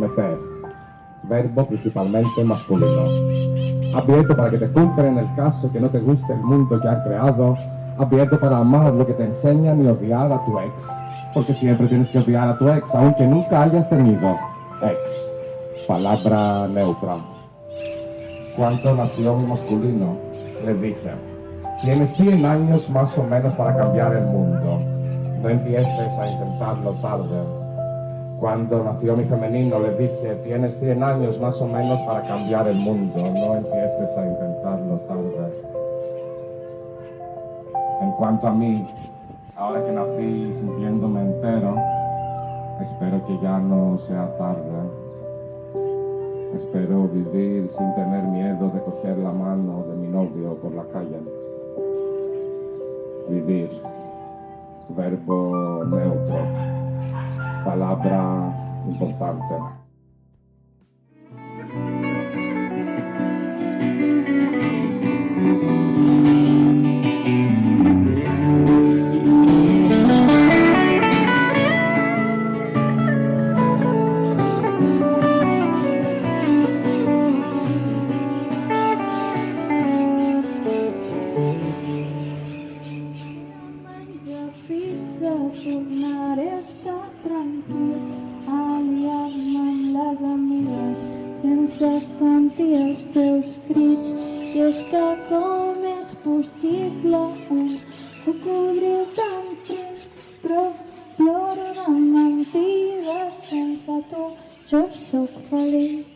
meter, verbo principalmente masculino. Abierto para que te cumpla en el caso que no te guste el mundo que han creado. Abierto para amar lo que te enseñan y odiar a tu ex. Porque siempre tienes que odiar a tu ex, aunque nunca hayas tenido ex. Palabra neutra. Cuando nació mi masculino, le dije, tienes 100 años más o menos para cambiar el mundo. No empieces a intentarlo tarde. Cuando nació mi femenino, le dije, tienes 100 años más o menos para cambiar el mundo. No empieces a intentarlo tarde. En cuanto a mí, ahora que nací sintiéndome entero, espero que ya no sea tarde. Espero vivir sin tener miedo de coger la mano de mi novio por la calle. Vivir. Verbo neutro. Palabra importante. Tornaré a estar tranquil, aliar-me amb les amigues sense sentir els teus crits. I és que com és possible un cocodril tan trist, però ploro de mentides sense tu, jo sóc feliç.